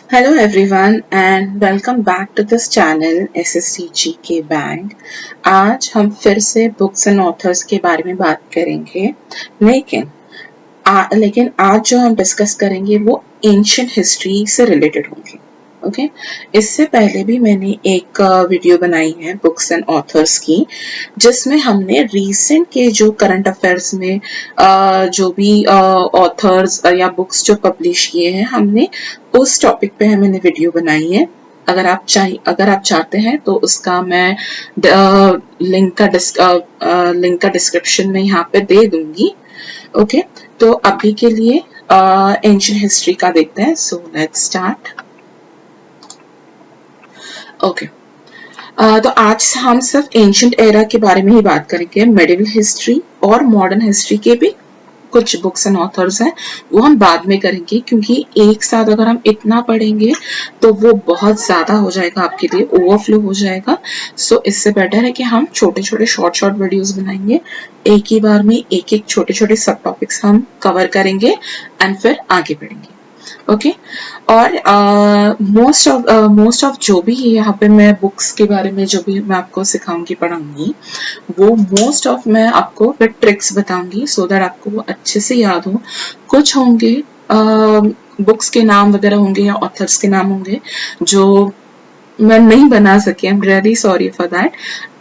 Hello everyone and welcome back to this channel SSCG के bank. आज हम फिर से बुक्स एंड ऑथर्स के बारे में बात करेंगे, लेकिन आज जो हम डिस्कस करेंगे वो एंशिएंट हिस्ट्री से रिलेटेड होंगे। ओके इससे पहले भी मैंने एक वीडियो बनाई है बुक्स एंड ऑथर्स की, जिसमें हमने रीसेंट के जो करंट अफेयर्स में जो भी ऑथर्स या बुक्स जो पब्लिश किए हैं, हमने उस टॉपिक पे मैंने वीडियो बनाई है। अगर आप चाहते हैं तो उसका मैं लिंक का डिस्क्रिप्शन में यहाँ पे दे दूंगी। ओके तो अभी के लिए एंशिएंट हिस्ट्री का देखते हैं। So let's start. ओके तो आज हम सिर्फ एंशिएंट एरा के बारे में ही बात करेंगे। मिडिवल हिस्ट्री और मॉडर्न हिस्ट्री के भी कुछ बुक्स एंड ऑथर्स हैं, वो हम बाद में करेंगे, क्योंकि एक साथ अगर हम इतना पढ़ेंगे तो वो बहुत ज्यादा हो जाएगा, आपके लिए ओवरफ्लो हो जाएगा। सो इससे बेटर है कि हम छोटे छोटे शॉर्ट वीडियोस बनाएंगे, एक ही बार में एक एक छोटे छोटे सब टॉपिक्स हम कवर करेंगे एंड फिर आगे बढ़ेंगे। ओके और मोस्ट ऑफ जो भी यहाँ पे मैं बुक्स के बारे में जो भी मैं आपको सिखाऊंगी पढ़ाऊंगी, वो मोस्ट ऑफ मैं आपको फिर ट्रिक्स बताऊंगी, सो दैट आपको वो अच्छे से याद हो। कुछ होंगे बुक्स के नाम वगैरह होंगे या ऑथर्स के नाम होंगे जो मैं नहीं बना सकी, I am really sorry for that.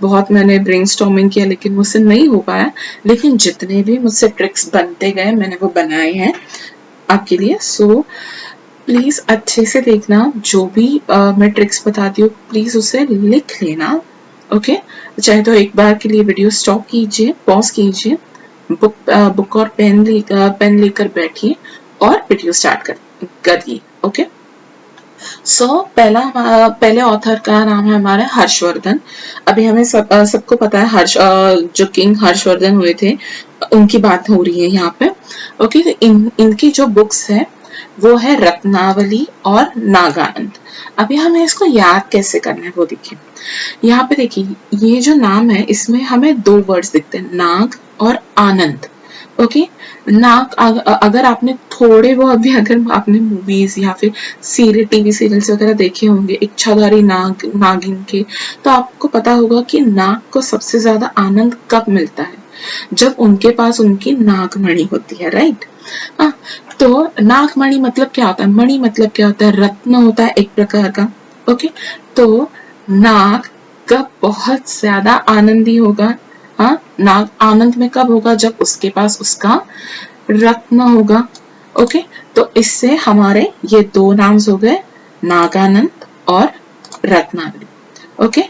बहुत मैंने ब्रेनस्टॉर्मिंग किया लेकिन मुझसे नहीं हो पाया, लेकिन जितने भी मुझसे ट्रिक्स बनते गए मैंने वो बनाए हैं आपके लिए। सो प्लीज अच्छे से देखना, जो भी मैं ट्रिक्स बताती हूँ प्लीज उसे लिख लेना। ओके चाहे तो एक बार के लिए वीडियो स्टॉप कीजिए, पॉज कीजिए, बुक और पेन लेकर बैठिए और वीडियो स्टार्ट करिए। ओके सो पहले ऑथर का नाम है हमारा हर्षवर्धन। अभी हमें सबको पता है जो किंग हर्षवर्धन हुए थे उनकी बात हो रही है यहाँ पे। ओके तो इनकी जो बुक्स है वो है रत्नावली और नागानंद। अभी हमें इसको याद कैसे करना है वो देखिए। यहाँ पे देखिए, ये जो नाम है इसमें हमें दो वर्ड्स दिखते हैं, नाग और आनंद। ओके नाग अगर आपने थोड़े बहुत भी अगर आपने मूवीज या फिर टीवी सीरियल्स वगैरह देखे होंगे इच्छाधारी नागिन के, तो आपको पता होगा कि नाग को सबसे ज्यादा आनंद कब मिलता है, जब उनके पास उनकी नागमणि होती है, राइट। तो नागमणि मतलब क्या होता है, मणि मतलब क्या होता है, रत्न होता है एक प्रकार का। ओके तो नाग कब बहुत ज्यादा आनंदी होगा, हाँ नाग आनंद में कब होगा, जब उसके पास उसका रत्न होगा। ओके तो इससे हमारे ये दो नाम्स हो गए, नागानंद और रत्नावली। ओके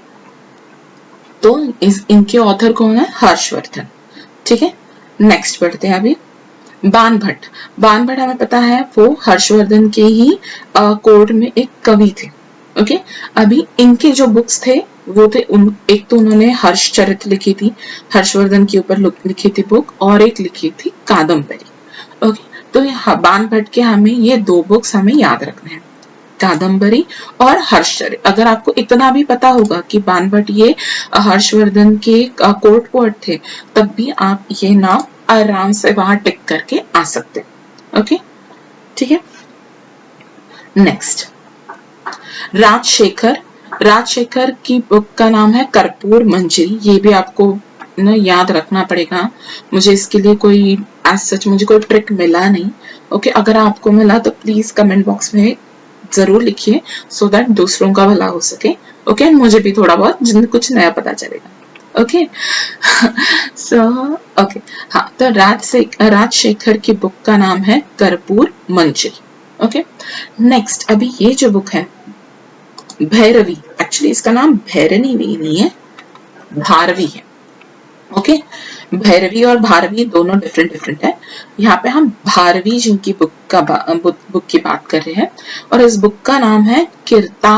तो इनके ऑथर कौन है, हर्षवर्धन। ठीक है नेक्स्ट बढ़ते हैं। अभी बाणभट्ट हमें पता है वो हर्षवर्धन के ही कोर्ट में एक कवि थे। ओके अभी इनके जो बुक्स थे वो थे एक तो उन्होंने हर्षचरित लिखी थी, हर्षवर्धन के ऊपर लिखी थी बुक, और एक लिखी थी कादम्बरी। ओके तो बाणभट्ट के हमें ये दो बुक्स हमें याद रखने हैं, कादम्बरी और हर्षचरित। अगर आपको इतना भी पता होगा कि बाणभट्ट ये हर्षवर्धन के कोर्ट पोएट थे, तब भी आप ये नाम आराम से वहां टिक करके आ सकते। ओके ठीक है नेक्स्ट राजशेखर की बुक का नाम है कर्पूर मंजरी। ये भी आपको ना याद रखना पड़ेगा। मुझे इसके लिए कोई मुझे कोई ट्रिक मिला नहीं। ओके अगर आपको मिला तो प्लीज कमेंट बॉक्स में जरूर लिखिए, सो दैट दूसरों का भला हो सके। ओके मुझे भी थोड़ा बहुत कुछ नया पता चलेगा। ओके सो ओके हाँ तो राजशेखर की बुक का नाम है कर्पूर मंजरी। ओके नेक्स्ट अभी ये जो बुक है भैरवी, एक्चुअली इसका नाम भैरनी नहीं है, भारवी है। ओके भैरवी और भारवी दोनों डिफरेंट है। यहाँ पे हम भारवी जी की बुक की बात कर रहे हैं, और इस बुक का नाम है कीर्ता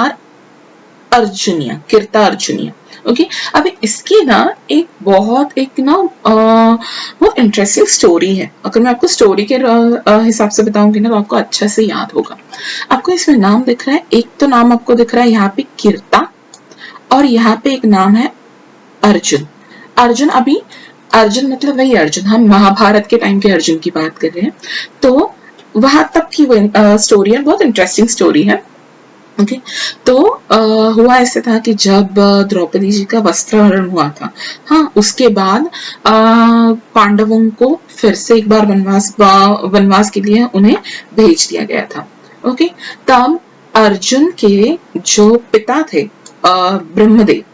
अर्जुनिया। ओके अभी इसकी ना एक बहुत इंटरेस्टिंग स्टोरी है। अगर मैं आपको स्टोरी के हिसाब से बताऊंगी ना तो आपको अच्छा से याद होगा। आपको इसमें नाम दिख रहा है, एक तो नाम आपको दिख रहा है यहाँ पे कीर्ता, और यहाँ पे एक नाम है अर्जुन। अभी अर्जुन मतलब वही अर्जुन, हम महाभारत के टाइम के अर्जुन की बात कर रहे हैं। तो वहां तक की स्टोरी है, बहुत इंटरेस्टिंग स्टोरी है। ओके तो हुआ ऐसे था कि जब द्रौपदी जी का वस्त्रहरण हुआ था, हाँ उसके बाद पांडवों को फिर से एक बार वनवास के लिए उन्हें भेज दिया गया था। ओके तब अर्जुन के जो पिता थे ब्रह्मदेव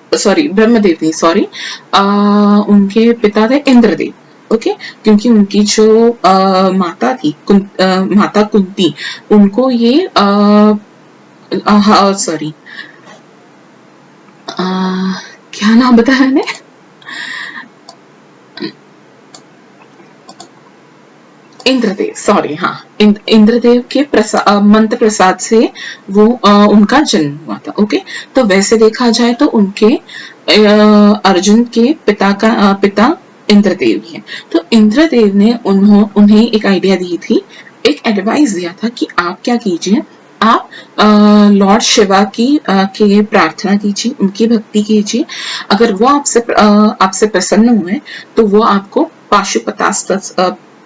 नहीं सॉरी उनके पिता थे इंद्रदेव। ओके क्योंकि उनकी जो माता थी माता कुंती, उनको ये सॉरी क्या नाम बताया मैंने, इंद्रदेव सॉरी हाँ इंद्रदेव के मंत्र प्रसाद से वो उनका जन्म हुआ था। ओके तो वैसे देखा जाए तो उनके अर्जुन के पिता इंद्रदेव ही है। तो इंद्रदेव ने उन्हें एक आइडिया दी थी, एक एडवाइस दिया था कि आप क्या कीजिए, आप लॉर्ड शिवा की प्रार्थना कीजिए, उनकी भक्ति कीजिए, अगर वो आपसे प्रसन्न हुए तो वो आपको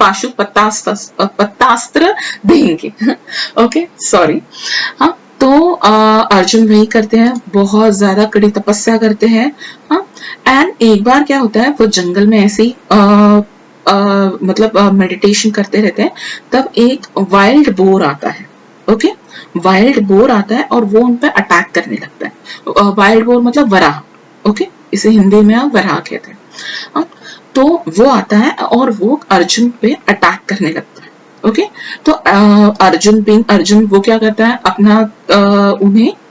पाशुपतास्त्र देंगे। ओके सॉरी हाँ तो अर्जुन वही करते हैं, बहुत ज्यादा कड़ी तपस्या करते हैं। हाँ एंड एक बार क्या होता है, वो जंगल में ऐसे ही मतलब मेडिटेशन करते रहते हैं, तब एक वाइल्ड बोर आता है। ओके वाइल्ड बोर आता है और वो उन पर अटैक करने लगता है। वाइल्ड बोर मतलब वराह। ओके इसे हिंदी में आप वराह कहते हैं। हाँ तो वो आता है और वो अर्जुन पे अटैक करने लगता है। ओके तो अर्जुन वो क्या करता है, अपना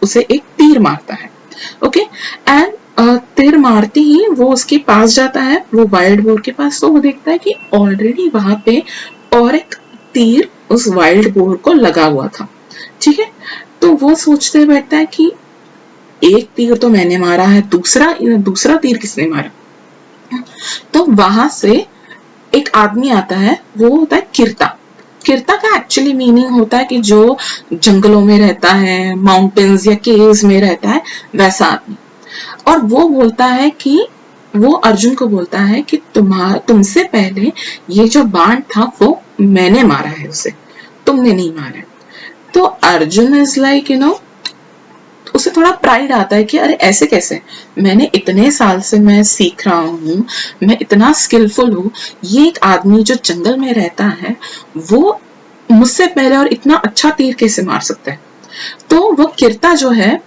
उसे एक तीर मारता है। ओके एंड तीर मारते ही वो उसके पास जाता है, वो वाइल्ड बोर के पास, तो वो देखता है कि ऑलरेडी वहां पे और एक तीर उस वाइल्ड बोर को लगा हुआ था। ठीक है तो वो सोचते बैठता है कि एक तीर तो मैंने मारा है, दूसरा तीर किसने मारा। तो वहां से एक आदमी आता है, वो होता है किरता। किरता का एक्चुअली मीनिंग होता है कि जो जंगलों में रहता है, माउंटेन्स या केव्स में रहता है, वैसा आदमी। और वो बोलता है कि वो अर्जुन को बोलता है कि तुमसे पहले ये जो बाण था वो मैंने मारा है, उसे तुमने नहीं मारा है। तो अर्जुन इज लाइक उसे थोड़ा प्राइड आता है कि अरे ऐसे कैसे, मैंने इतने साल से मैं सीख रहा हूँ, मैं इतना स्किलफुल हूँ, ये एक आदमी जो जंगल में रहता है वो मुझसे पहले और इतना अच्छा तीर कैसे मार सकता है। तो वो किरता जो है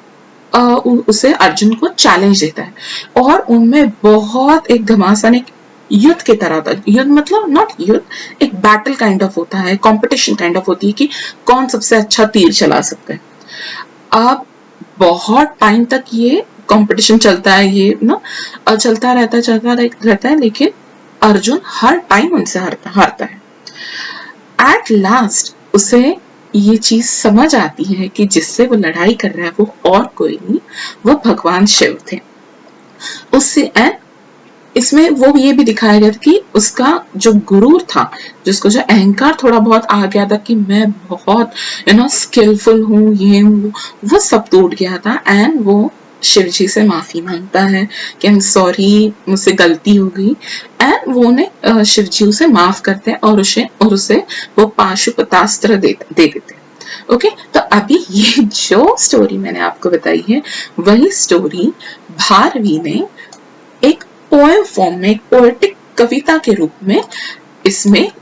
उसे अर्जुन को चैलेंज देता है और उनमें बहुत एक घमासान, एक युद्ध की तरह था। युद्ध मतलब नॉट युद्ध, एक बैटल काइंड ऑफ होता है, कंपटीशन काइंड ऑफ होती है कि कौन सबसे अच्छा तीर चला सकता है। अब बहुत टाइम तक ये कंपटीशन चलता है, ये ना चलता रहता है, लेकिन अर्जुन हर टाइम उनसे हारता है। एट लास्ट उसे ये चीज समझ आती है कि जिससे वो लड़ाई कर रहा है वो और कोई नहीं, वो भगवान शिव थे। उससे इसमें वो ये भी दिखाया गया था कि उसका जो गुरूर था, जिसको जो अहंकार थोड़ा बहुत आ गया था कि मैं बहुत स्किलफुल हूँ, ये हूँ, वो सब टूट गया था। एंड वो शिव जी से माफी मांगता है कि आई एम सॉरी, मुझसे गलती हो गई। एंड वो ने शिव जी उसे माफ करते हैं और उसे वो पाशुपतास्त्र दे देते हैं। ओके तो अभी ये जो स्टोरी मैंने आपको बताई है, वही स्टोरी भारवी ने एक पोएम फॉर्म में, एक पोएटिक कविता के रूप में इसमें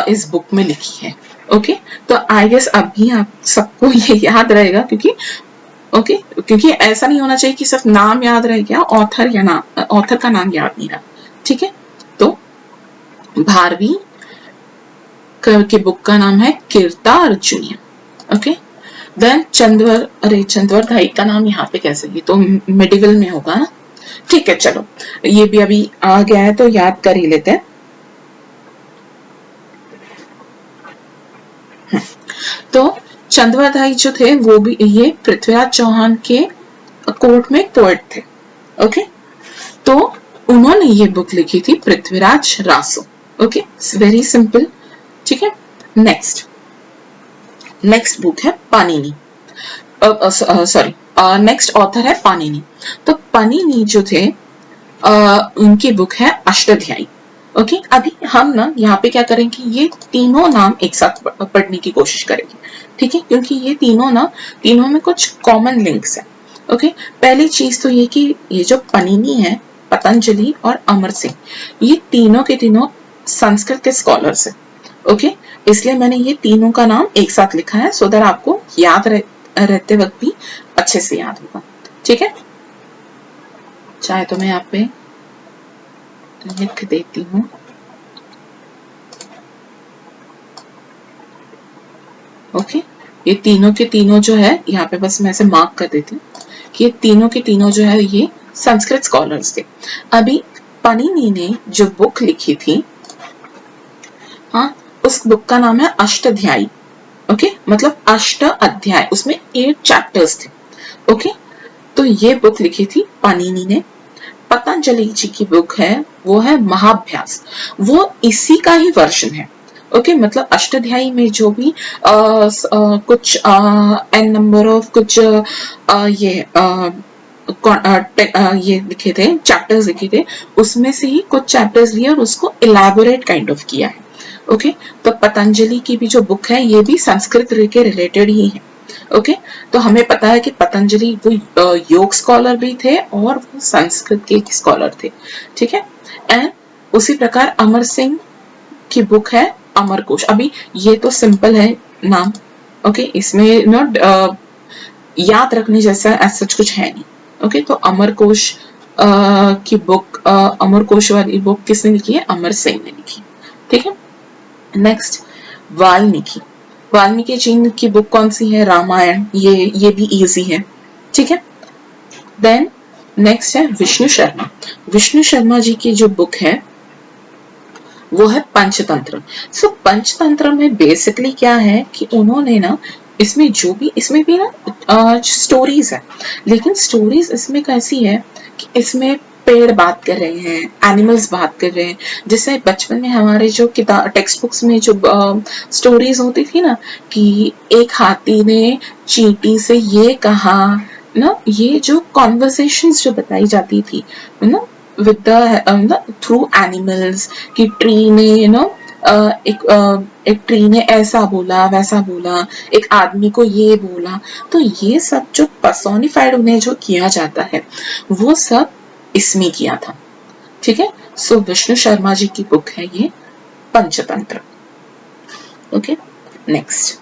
इस बुक में लिखी है। ओके तो आई गेस अभी आप सबको ये याद रहेगा, क्योंकि ऐसा नहीं होना चाहिए कि सिर्फ नाम याद रह गया, ऑथर का नाम याद नहीं रहा। ठीक है तो भारवी की बुक का नाम है कीर्ता अर्जुनिया। ओके देन चंद्रवर धाई का नाम यहाँ पे कैसे, ये तो मिडिवल में होगा ना। ठीक है चलो, ये भी अभी आ गया है तो याद कर ही लेते हैं। तो चंद्रवरदाई जो थे वो भी ये पृथ्वीराज चौहान के कोर्ट में पोएट थे। ओके तो उन्होंने ये बुक लिखी थी, Prithviraj Raso. Okay very simple. ठीक है नेक्स्ट बुक है पाणिनि, सॉरी नेक्स्ट ऑथर है पाणिनि। तो पाणिनि जो थे उनकी बुक है अष्टाध्यायी। ओके अभी हम ना यहाँ पे क्या करेंगे, ये तीनों नाम एक साथ पढ़ने की कोशिश करेंगे, ठीक है, क्योंकि ये तीनों में कुछ कॉमन लिंक्स है। ओके पहली चीज तो ये कि ये जो पनिनी है, पतंजलि और अमर सिंह, ये तीनों के तीनों संस्कृत के स्कॉलर्स है। ओके इसलिए मैंने ये तीनों का नाम एक साथ लिखा है, सो दैट आपको याद रहते वक्त भी अच्छे से याद होगा, ठीक है। चाहे तो मैं यहाँ पे लिख देती हूँ। ओके ये तीनों के तीनों जो है, यहाँ पे बस मैं ऐसे मार्क कर देती हूँ कि ये तीनों के तीनों जो है ये संस्कृत स्कॉलर्स थे। अभी पनिनी ने जो बुक लिखी थी, हाँ, उस बुक का नाम है अष्टाध्यायी। ओके मतलब 8 अध्याय, उसमें 8 चैप्टर्स थे। ओके तो ये बुक लिखी थी पनिनी ने। पतंजलि जी की बुक है, वो है महाभ्यास, वो इसी का ही वर्जन है। ओके मतलब अष्टाध्यायी में जो भी कुछ एन नंबर ऑफ कुछ ये लिखे थे, चैप्टर्स लिखे थे, उसमें से ही कुछ चैप्टर्स लिए और उसको इलेबोरेट काइंड ऑफ किया है। ओके तो पतंजलि की भी जो बुक है ये भी संस्कृत के रिलेटेड ही है। ओके तो हमें पता है कि पतंजलि वो योग स्कॉलर भी थे और वो संस्कृत के स्कॉलर थे, ठीक है। एंड उसी प्रकार अमर सिंह की बुक है अमरकोश। अभी ये तो सिंपल है नाम, ओके इसमें नॉट याद रखने जैसा ऐसा सच कुछ है नहीं। ओके तो अमरकोश की बुक, अमरकोश वाली बुक किसने लिखी है, अमर सिंह ने लिखी, ठीक है। नेक्स्ट वाल्मीकि, वाल्मीकि जी की बुक कौन सी है, रामायण, ये भी इजी है, ठीक है। देन नेक्स्ट है विष्णु शर्मा। विष्णु शर्मा जी की जो बुक है वो है पंचतंत्र। सो पंचतंत्र में बेसिकली क्या है कि उन्होंने ना इसमें भी ना स्टोरीज है, लेकिन स्टोरीज इसमें कैसी है कि इसमें पेड़ बात कर रहे हैं, एनिमल्स बात कर रहे हैं। जैसे बचपन में हमारे जो किताब टेक्स्ट बुक्स में जो स्टोरीज होती थी ना कि एक हाथी ने चींटी से ये कहा ना, ये जो कॉन्वर्सेशंस जो बताई जाती थी ना विद द थ्रू एनिमल्स, कि ट्री ने एक ट्री ने ऐसा बोला वैसा बोला, एक आदमी को ये बोला, तो ये सब जो पर्सोनिफाइड उन्हें जो किया जाता है वो सब इसमें किया था, ठीक है। सो विष्णु शर्मा जी की बुक है ये पंचतंत्र। ओके नेक्स्ट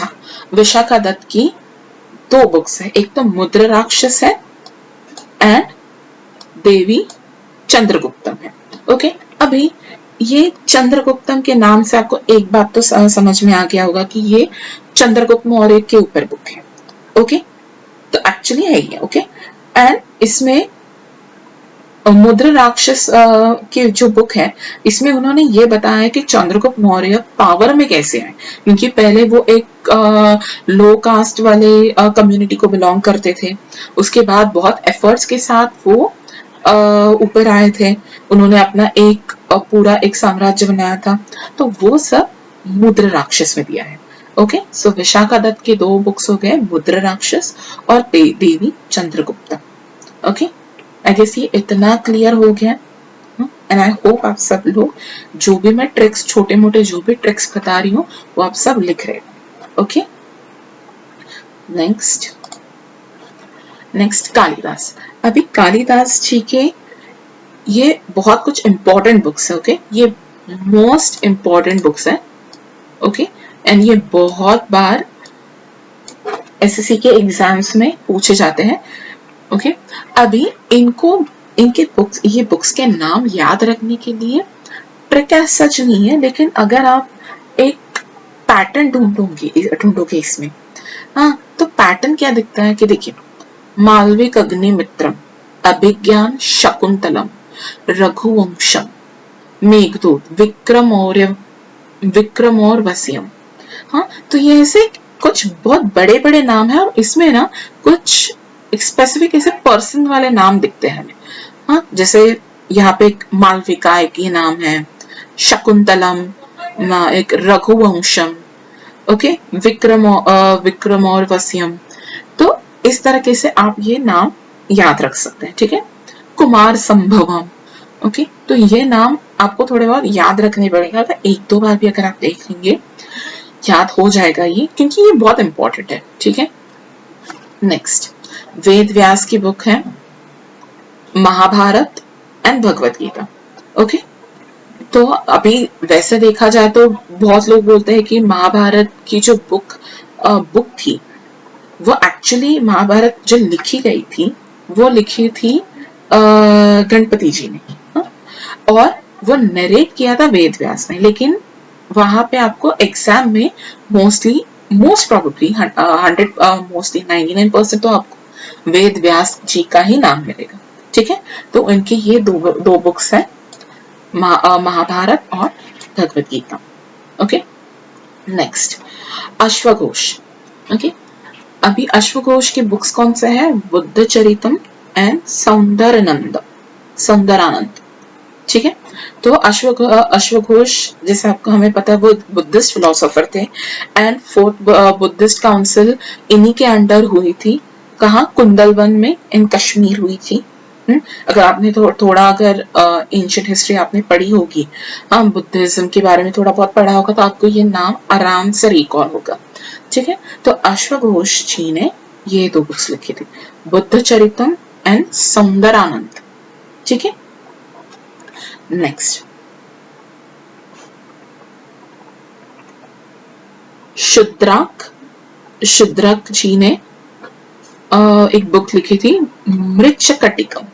हाँ, विशाखा दत्त की 2 बुक्स है, एक तो मुद्रा राक्षस है एंड देवी चंद्रगुप्तम है। ओके अभी ये चंद्रगुप्तम के नाम से आपको एक बात तो समझ में आ गया होगा कि ये चंद्रगुप्त मौर्य के ऊपर बुक है। ओके तो एक्चुअली है ये, ओके एंड इसमें मुद्रा राक्षस की जो बुक है, इसमें उन्होंने ये बताया कि चंद्रगुप्त मौर्य पावर में कैसे आए, क्योंकि पहले वो एक लो कास्ट वाले कम्युनिटी को बिलोंग करते थे, उसके बाद बहुत एफर्ट्स के साथ वो ऊपर आए थे, उन्होंने अपना एक पूरा एक साम्राज्य बनाया था, तो वो सब मुद्रा राक्षस में दिया है। ओके सो विशाखा दत्त के 2 बुक्स हो गए, मुद्रा राक्षस और देवी चंद्रगुप्ता। ओके आई गेस ये इतना क्लियर हो गया एंड आई होप आप सब लोग जो भी मैं ट्रिक्स छोटे मोटे जो भी ट्रिक्स बता रही हूँ वो आप सब लिख रहे हो। Okay next Kalidas. अभी कालिदास जी के ये बहुत कुछ इंपॉर्टेंट बुक्स है। ओके ये मोस्ट इंपॉर्टेंट बुक्स है। ओके एंड ये बहुत बार एसएससी के एग्जाम्स में पूछे जाते हैं। ओके अभी इनके बुक्स के नाम याद रखने के लिए ट्रिक ऐसा सच नहीं है, लेकिन अगर आप एक पैटर्न ढूंढोगे इसमें, हाँ तो पैटर्न क्या दिखता है कि देखिए, मालविक अग्निमित्रम, अभिज्ञान शकुंतलम, रघुवंशम, मेघदूत, विक्रम और वसीयम। हाँ तो ये ऐसे कुछ बहुत बड़े बड़े नाम है और इसमें ना कुछ स्पेसिफिक ऐसे पर्सन वाले नाम दिखते हैं हमें। हाँ जैसे यहाँ पे एक मालविका एक ये नाम है, शकुंतलम एक, रघुवंशम, ओके विक्रम और वसीयम। तो इस तरीके से आप ये नाम याद रख सकते हैं, ठीक है। कुमार संभवम। ओके, तो ये नाम आपको थोड़े बहुत याद रखने पड़ेगा, तो एक दो बार भी अगर आप देख लेंगे याद हो जाएगा ये, क्योंकि ये बहुत इंपॉर्टेंट है। ठीक है, नेक्स्ट वेद व्यास की बुक है महाभारत एंड भगवत गीता। ओके, तो अभी वैसे देखा जाए तो बहुत लोग बोलते हैं कि महाभारत की जो बुक थी, वो एक्चुअली महाभारत जो लिखी गई थी वो लिखी थी गणपति जी ने, और वो नरेट किया था वेद व्यास ने। लेकिन वहां पे आपको एग्जाम में मोस्ट प्रोबेबली 99% तो आपको वेद व्यास जी का ही नाम मिलेगा। ठीक है, तो इनकी ये दो बुक्स है, महाभारत और भगवत गीता। ओके, नेक्स्ट अश्वघोष। ओके, अभी अश्वघोष की बुक्स कौन से है? Buddhacharitam and Saundarananda. ठीक है, तो अश्वघोष जैसे आपको हमें पता है वो बुद्धिस्ट फिलोसोफर थे, एंड फोर्थ बुद्धिस्ट काउंसिल इन्हीं के अंडर हुई थी। कहाँ? कुंदलवन में इन कश्मीर हुई थी। अगर आपने थोड़ा अगर एंशिएंट हिस्ट्री आपने पढ़ी होगी, हाँ, बुद्धिज्म के बारे में थोड़ा बहुत पढ़ा होगा, तो आपको ये नाम आराम से रिकॉल होगा। ठीक है, तो अश्वघोष जी ने ये दो बुक्स लिखी थी, बुद्ध चरितम एंड सौंदरानंद। ठीक है, नेक्स्ट शुद्रक जी ने एक बुक लिखी थी मृच्छकटिकम।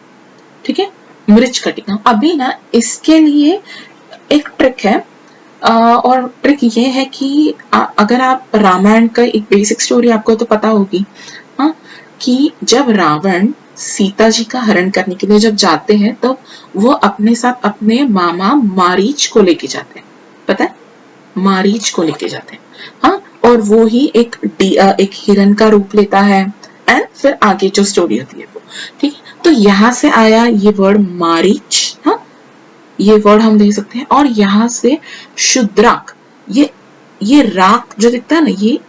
ठीक है, मृच्छकटिकम। अभी ना इसके लिए एक ट्रिक है, और ट्रिक ये है कि अगर आप रामायण का एक बेसिक स्टोरी आपको तो पता होगी, हाँ, कि जब रावण सीता जी का हरण करने के लिए जब जाते हैं तो वो अपने साथ अपने मामा मारीच को लेके जाते हैं। पता है, मारीच को लेके जाते हैं, हाँ, और वो ही एक हिरन का रूप लेता है, एंड फिर आगे जो स्टोरी होती है वो। ठीक है, तो यहाँ से आया ये वर्ड मारीच, हाँ, ये वर्ड हम देख सकते हैं। और यहाँ से शुद्राक, ये राक जो दिखता है ना, ये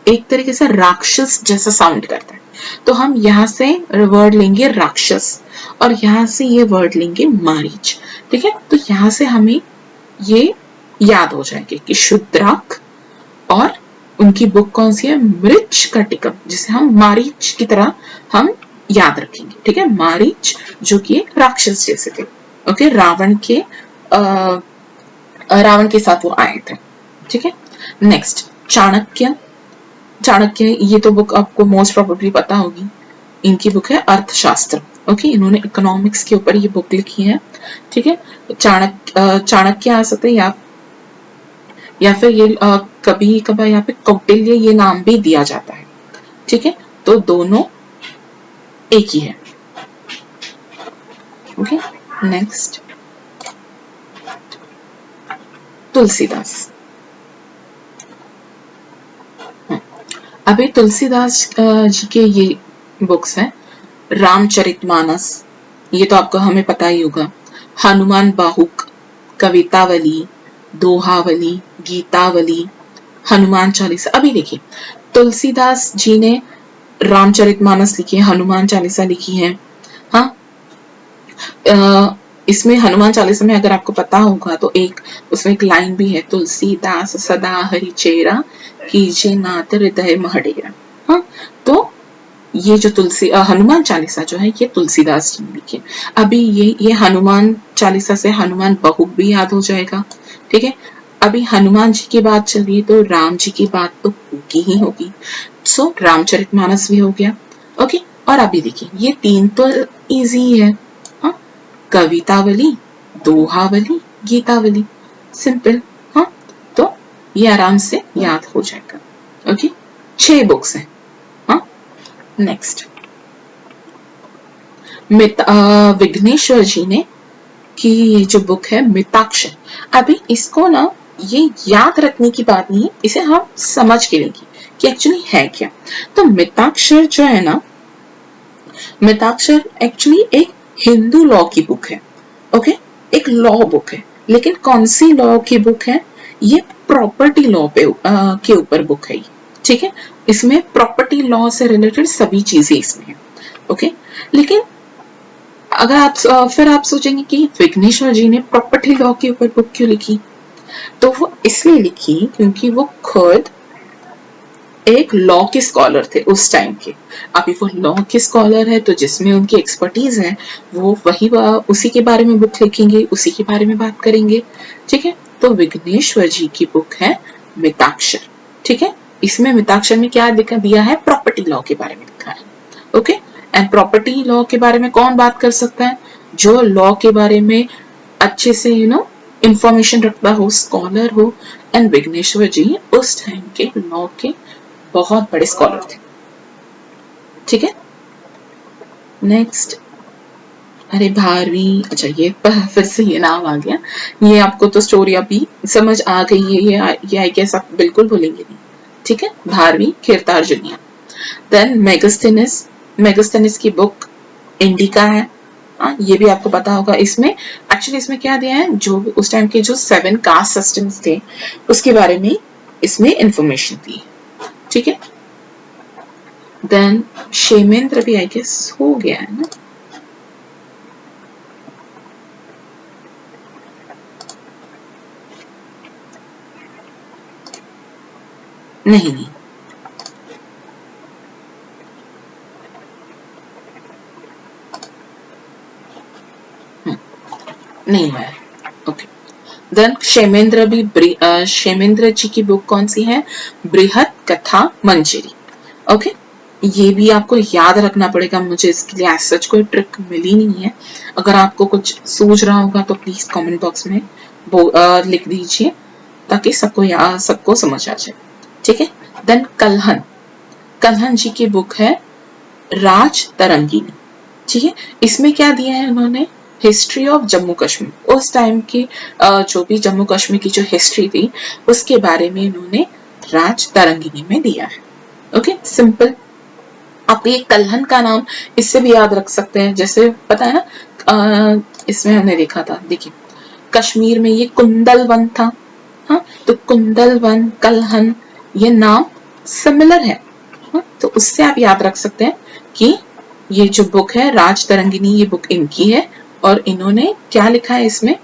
एक तरीके से राक्षस जैसा साउंड करता है, तो हम यहाँ से वर्ड लेंगे राक्षस, और यहाँ से ये वर्ड लेंगे मारीच। ठीक है, तो यहाँ से हमें ये याद हो जाएंगे कि शुद्राक, और उनकी बुक कौन सी है? मृच्छकटिकम, जिसे हम मारीच की तरह हम याद रखेंगे। ठीक है, मारीच जो कि एक राक्षस जैसे थे। ओके, रावण के साथ वो आए थे। ठीक है, नेक्स्ट चाणक्य। ये तो बुक आपको मोस्ट प्रोबेबली पता होगी, इनकी बुक है अर्थशास्त्र। ओके, इन्होंने इकोनॉमिक्स के ऊपर ये बुक लिखी है। ठीक है, चाणक्य आ सकते हैं, या फिर ये कभी कभार यहाँ पे कौटिल्य ये नाम भी दिया जाता है। ठीक है, तो दोनों एक ही है। Okay, next Tulsidas. अभी तुलसीदास जी के ये बुक्स हैं रामचरितमानस, ये तो आपको हमें पता ही होगा, हनुमान बाहुक, कवितावली, दोहावली, गीतावली, हनुमान चालीसा। अभी देखिए, तुलसीदास जी ने रामचरितमानस लिखी है, हनुमान चालीसा लिखी है। हाँ, इसमें हनुमान चालीसा में अगर आपको पता होगा तो उसमें एक लाइन भी है, तुलसीदास सदा हरिचेरा कीजे नाथ हृदय महडेरा। हाँ, तो ये जो हनुमान चालीसा जो है ये तुलसीदास जी ने लिखी है। अभी ये हनुमान चालीसा से हनुमान बहुक भी याद हो जाएगा। ठीक है, अभी हनुमान जी की बात चल रही है तो राम जी की बात तो होगी ही होगी, सो रामचरितमानस भी हो गया। ओके, और अभी देखिए ये तीन तो इजी है, हाँ, कवितावली, दोहावली, गीतावली, सिंपल। हाँ, तो ये आराम से याद हो जाएगा। ओके, 6 बुक्स हैं। हाँ, नेक्स्ट विघ्नेश्वर जी ने की जो बुक है मिताक्षर। अभी इसको ना ये याद रखने की बात नहीं है, इसे हम समझ के लेंगे कि एक्चुअली है क्या। तो मिताक्षर जो है ना, मिताक्षर एक्चुअली एक हिंदू लॉ की बुक है। ओके, एक लॉ बुक है, लेकिन कौन सी लॉ की बुक है? ये प्रॉपर्टी लॉ के ऊपर बुक है। ठीक है, इसमें प्रॉपर्टी लॉ से रिलेटेड सभी चीजें इसमें है। ओके, लेकिन अगर आप फिर आप सोचेंगे कि विघ्नेश्वर जी ने प्रॉपर्टी लॉ के ऊपर बुक क्यों लिखी, तो वो इसलिए लिखी क्योंकि वो खुद एक लॉ के स्कॉलर थे उस टाइम के। अभी वो लॉ के स्कॉलर है तो जिसमें उनकी एक्सपर्टीज है वो वही उसी के बारे में बुक लिखेंगे, उसी के बारे में बात करेंगे। ठीक है, तो विघ्नेश्वर जी की बुक है मिताक्षर। ठीक है, इसमें मिताक्षर में क्या लिखा दिया है, प्रॉपर्टी लॉ के बारे में लिखा है। ओके, एंड प्रॉपर्टी लॉ के बारे में कौन बात कर सकता है, जो लॉ के बारे में अच्छे से इंफॉर्मेशन रखता हो, स्कॉलर हो। एंड विघ्नेश्वर जी उस टाइम के लॉ के बहुत बड़े स्कॉलर थे। ठीक है, नेक्स्ट, अरे भारवी, अच्छा ये फिर से ये नाम आ गया, ये आपको तो स्टोरी अभी समझ आ गई है, ये आई गेस आप बिल्कुल भूलेंगे नहीं। ठीक है, भारवी खीरतार्जुनिया। देन मेगास्थेनिस की बुक इंडिका है। ये भी आपको पता होगा। इसमें एक्चुअली इसमें क्या दिया है, जो उस टाइम के जो 7 कास्ट सिस्टम्स थे उसके बारे में इसमें इंफॉर्मेशन दी है। ठीक है, देन क्षेमेंद्र भी आई गेस हो गया है ना, नहीं नहीं हुआ है। ओके, देन क्षेमेंद्र जी की बुक कौन सी है, बृहत कथा मंजरी। ओके, ये भी आपको याद रखना पड़ेगा, मुझे इसके लिए सच कोई ट्रिक मिली नहीं है। अगर आपको कुछ सूझ रहा होगा तो प्लीज कमेंट बॉक्स में लिख दीजिए ताकि सबको समझ आ जाए। ठीक है, देन कल्हन जी की बुक है राज तरंगिनी। ठीक है, इसमें क्या दिया है उन्होंने, हिस्ट्री ऑफ जम्मू कश्मीर। उस टाइम की जो भी जम्मू कश्मीर की जो हिस्ट्री थी उसके बारे में इन्होंने राज तरंगिनी में दिया है। Okay, simple. आप ये कल्हन का नाम इससे भी याद रख सकते हैं, जैसे पता है ना, इसमें हमने देखा था, देखिए कश्मीर में ये कुंदल वन था। हाँ, तो कुंदल वन, कल्हन, ये नाम सिमिलर है। हाँ, तो उससे आप याद रख सकते हैं कि ये जो बुक है राज तरंगिनी, ये बुक इनकी है और इन्होंने क्या लिखा है इसमें,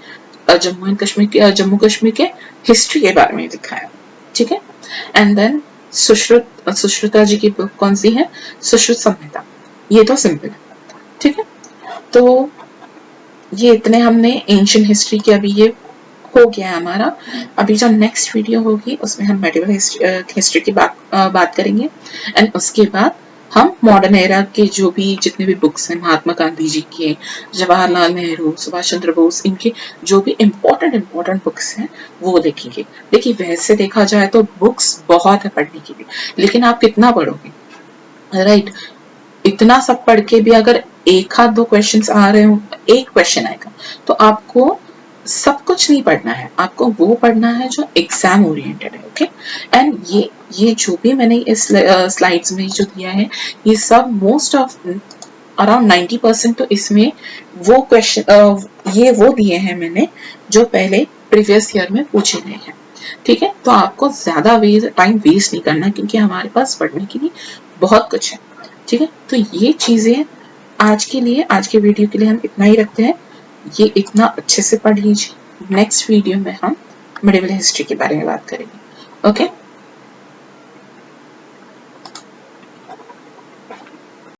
जम्मू कश्मीर के हिस्ट्री के बारे में लिखा है। ठीक है, एंड देन सुश्रुता जी की बुक कौन सी है, सुश्रुत संहिता। ये तो सिंपल है। ठीक है, तो ये इतने हमने एंशियंट हिस्ट्री के, अभी ये हो गया हमारा। अभी जो नेक्स्ट वीडियो होगी उसमें हम मेडिवल हिस्ट्री की बात करेंगे। एंड उसके बाद हम मॉडर्न एरा के जो भी जितने भी बुक्स हैं, महात्मा गांधी जी के, जवाहरलाल नेहरू, सुभाष चंद्र बोस, इनके जो भी इम्पोर्टेंट बुक्स हैं वो देखेंगे। देखिए वैसे देखा जाए तो बुक्स बहुत है पढ़ने के लिए, लेकिन आप कितना पढ़ोगे, राइट? इतना सब पढ़ के भी अगर एक हाथ दो क्वेश्चंस आ रहे हो, एक क्वेश्चन आएगा, तो आपको सब कुछ नहीं पढ़ना है, आपको वो पढ़ना है जो एग्जाम ओरिएंटेड है। ओके, एंड ये जो भी मैंने इस स्लाइड्स में जो दिया है, ये सब मोस्ट ऑफ अराउंड 90% तो इसमें वो क्वेश्चन ये वो दिए हैं मैंने जो पहले प्रीवियस ईयर में पूछे गए हैं। ठीक है, तो आपको ज्यादा टाइम वेस्ट नहीं करना क्योंकि हमारे पास पढ़ने के लिए बहुत कुछ है। ठीक है, तो ये चीजें आज के वीडियो के लिए हम इतना ही रखते हैं। ये इतना अच्छे से पढ़ लीजिए। नेक्स्ट वीडियो में हम मेडिवल हिस्ट्री के बारे में बात करेंगे। ओके।